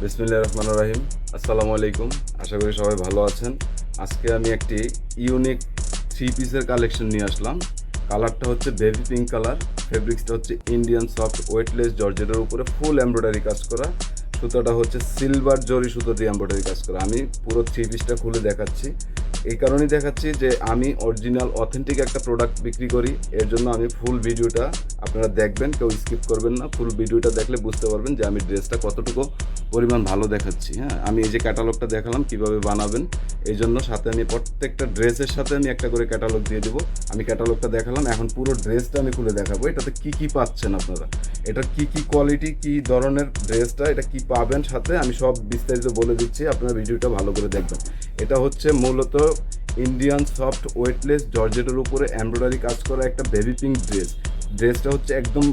বিসমিল্লাহির রহমানির রহিম। আসসালামু আলাইকুম। আশা করি সবাই ভালো আছেন। আজকে আমি একটি ইউনিক থ্রি পিসের কালেকশন নিয়ে আসলাম। কালারটা হচ্ছে বেবি পিঙ্ক কালার। ফেব্রিক্সটা হচ্ছে ইন্ডিয়ান সফট ওয়েটলেস জর্জেটের উপরে ফুল এমব্রয়ডারি কাজ করা। সুতোটা হচ্ছে সিলভার জরি সুতো দিয়ে এমব্রয়ডারি কাজ করা। আমি পুরো থ্রি পিসটা খুলে দেখাচ্ছি। এই কারণেই দেখাচ্ছি যে আমি অরিজিনাল অথেন্টিক একটা প্রোডাক্ট বিক্রি করি। এর জন্য আমি ফুল ভিডিওটা আপনারা দেখবেন, কেউ স্কিপ করবেন না। ফুল ভিডিওটা দেখলে বুঝতে পারবেন যে আমি ড্রেসটা কতটুকু পরিমাণ ভালো দেখাচ্ছি। হ্যাঁ, আমি এই যে ক্যাটালগটা দেখালাম কিভাবে বানাবেন, এই জন্য সাথে আমি প্রত্যেকটা ড্রেসের সাথে আমি একটা করে ক্যাটালগ দিয়ে দেবো। আমি ক্যাটালগটা দেখালাম, এখন পুরো ড্রেসটা আমি খুলে দেখাবো। এটাতে কি কি পাচ্ছেন আপনারা, এটা কি কি কোয়ালিটি, কি ধরনের ড্রেসটা, এটা কি পাবেন সাথে আমি সব বিস্তারিত বলে দিচ্ছি। আপনারা ভিডিওটা ভালো করে দেখবেন। এটা হচ্ছে মূলত ইন্ডিয়ান সফট ওয়েটলেস জর্জেটের উপরে এমব্রয়ডারি কাজ করা একটা বেবি পিঙ্ক ড্রেস। ড্রেসটা হচ্ছে একদম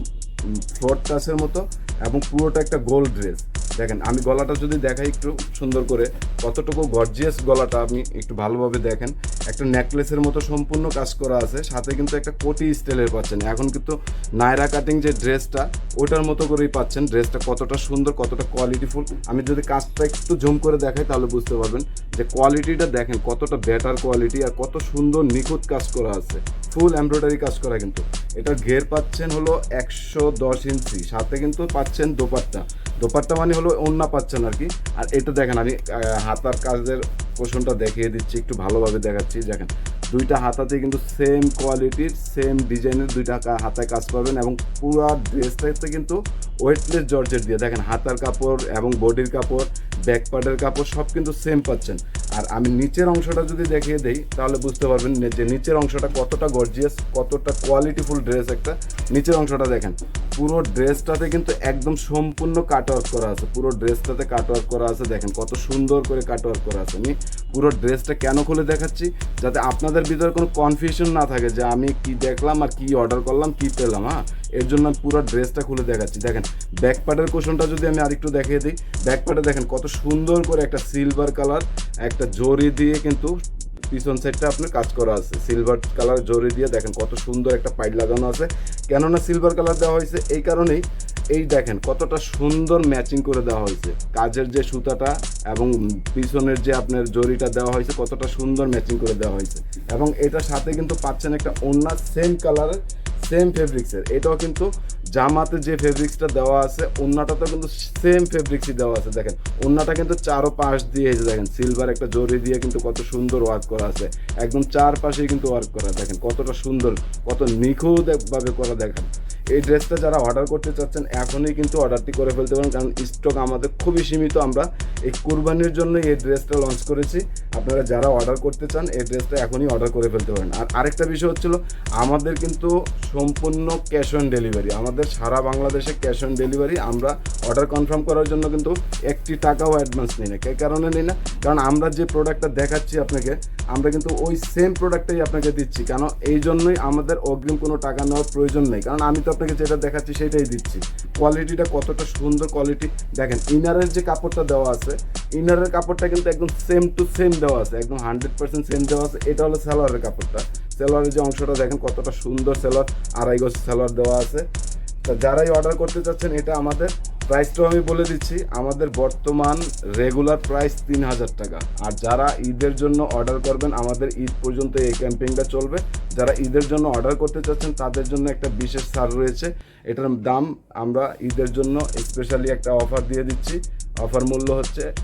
ফ্লোর টাচের মতো এবং পুরোটা একটা গোল্ড ড্রেস। দেখেন, আমি গলাটা যদি দেখাই একটু সুন্দর করে, কতটুকু গর্জিয়াস গলাটা আপনি একটু ভালোভাবে দেখেন। একটা নেকলেসের মতো সম্পূর্ণ কাজ করা আছে, সাথে কিন্তু একটা কোটি স্টাইলের পাচ্ছেন। এখন কিন্তু নায়রা কাটিং যে ড্রেসটা, ওটার মতো করেই পাচ্ছেন। ড্রেসটা কতটা সুন্দর, কতটা কোয়ালিটিফুল। আমি যদি কাজটা একটু জুম করে দেখাই তাহলে বুঝতে পারবেন যে কোয়ালিটিটা দেখেন কতটা বেটার কোয়ালিটি আর কত সুন্দর নিখুঁত কাজ করা আছে। ফুল এমব্রয়ডারি কাজ করা কিন্তু। এটার ঘের পাচ্ছেন হলো 110 ইঞ্চি, সাথে কিন্তু পাচ্ছেন দোপাট্টা। দোপাট্টা মানে হলো ওড়না পাচ্ছেন আর কি। আর এটা দেখেন, আমি হাতার কাজের পোর্শনটা দেখিয়ে দিচ্ছি, একটু ভালোভাবে দেখাচ্ছি। দেখেন, দুইটা হাতাতে কিন্তু সেম কোয়ালিটির সেম ডিজাইনের দুইটা হাতায় কাজ পাবেন এবং পুরো ড্রেসটাতে কিন্তু ওয়েটলেস জর্জেট দিয়ে। দেখেন, হাতার কাপড় এবং বডির কাপড়, ব্যাক পার্টের কাপড় সব কিন্তু সেম পাচ্ছেন। আর আমি নিচের অংশটা যদি দেখিয়ে দেই তাহলে বুঝতে পারবেন যে নিচের অংশটা কতটা গর্জিয়াস, কতটা কোয়ালিটিফুল ড্রেস একটা। নিচের অংশটা দেখেন, পুরো ড্রেসটাতে কিন্তু একদম সম্পূর্ণ কাটওয়ার্ক করা আছে। পুরো ড্রেসটাতে কাটওয়ার্ক করা আছে। দেখেন কত সুন্দর করে কাটওয়ার্ক করা আছে। আমি পুরো ড্রেসটা কেন খুলে দেখাচ্ছি, যাতে আপনাদের ভিতরে কোনো কনফিউশন না থাকে যে আমি কি দেখলাম আর কি অর্ডার করলাম কি পেলাম। হ্যাঁ, এর জন্য আমি পুরো ড্রেসটা খুলে দেখাচ্ছি। দেখেন, ব্যাক পার্টের কোশনটা যদি আমি আরেকটু দেখিয়ে দিই, ব্যাক পার্টে দেখেন কত সুন্দর করে একটা সিলভার কালার একটা জরি দিয়ে কিন্তু পিছন সাইডটা আপনার কাজ করা আছে। সিলভার কালার জরি দিয়ে দেখেন কত সুন্দর একটা পাইট লাগানো আছে। কেননা সিলভার কালার দেওয়া হয়েছে এই কারণেই, এই দেখেন কতটা সুন্দর ম্যাচিং করে দেওয়া হয়েছে। কাজের যে সুতাটা এবং পিছনের যে আপনার জরিটা দেওয়া হয়েছে কতটা সুন্দর ম্যাচিং করে দেওয়া হয়েছে। এবং এটার সাথে কিন্তু পাচ্ছেন একটা ওড়না সেম কালারের সেম ফেব্রিক্সের। এটাও কিন্তু জামাতে যে ফেব্রিক্সটা দেওয়া আছে ওড়নাটাতেও কিন্তু সেম ফেব্রিক্সই দেওয়া আছে। দেখেন, ওড়নাটা কিন্তু চারো পাশ দিয়ে এই যে দেখেন সিলভার একটা জরি দিয়ে কিন্তু কত সুন্দর ওয়ার্ক করা আছে। একদম চারপাশেই কিন্তু ওয়ার্ক করা। দেখেন কতটা সুন্দর, কত নিখুঁতভাবে করা। দেখেন, এই ড্রেসটা যারা অর্ডার করতে চাচ্ছেন এখনই কিন্তু অর্ডারটি করে ফেলতে পারেন, কারণ স্টক আমাদের খুবই সীমিত। আমরা এই কুরবানির জন্য এই ড্রেসটা লঞ্চ করেছি। আপনারা যারা অর্ডার করতে চান এই ড্রেসটা এখনই অর্ডার করে ফেলতে পারেন। আর আরেকটা বিষয় হচ্ছিল, আমাদের কিন্তু সম্পূর্ণ ক্যাশ অন ডেলিভারি। আমাদের সারা বাংলাদেশে ক্যাশ অন ডেলিভারি। আমরা অর্ডার কনফার্ম করার জন্য কিন্তু একটি টাকাও অ্যাডভান্স নিই না। এই কারণে নিই না, কারণ আমরা যে প্রোডাক্টটা দেখাচ্ছি আপনাকে, আমরা কিন্তু ওই সেম প্রোডাক্টটাই আপনাকে দিচ্ছি। কেন, এই জন্যই আমাদের অগ্রিম কোনো টাকা নেওয়ার প্রয়োজন নেই, কারণ আমি তো আপনাকে যেটা দেখাচ্ছি সেটাই দিচ্ছি। কোয়ালিটিটা কতটা সুন্দর কোয়ালিটি। দেখেন, ইনারের যে কাপড়টা দেওয়া আছে, ইনারের কাপড়টা কিন্তু একদম সেম টু সেম দেওয়া আছে, একদম 100% সেম দেওয়া আছে। এটা হলো সালোয়ারের কাপড়টা। সালোয়ারের যে অংশটা দেখেন কতটা সুন্দর সালোয়ার, 2.5 গজ সালোয়ার দেওয়া আছে। তা যারাই অর্ডার করতে চাচ্ছেন, এটা আমাদের প্রাইসটাও আমি বলে দিচ্ছি। আমাদের বর্তমান রেগুলার প্রাইস 3000 টাকা। আর যারা ঈদের জন্য অর্ডার করবেন, আমাদের ঈদ পর্যন্ত এই ক্যাম্পেইনটা চলবে। যারা ঈদের জন্য অর্ডার করতে চাচ্ছেন তাদের জন্য একটা বিশেষ ছাড় রয়েছে। এটার দাম আমরা ঈদের জন্য স্পেশালি একটা অফার দিয়ে দিচ্ছি। অফার মূল্য হচ্ছে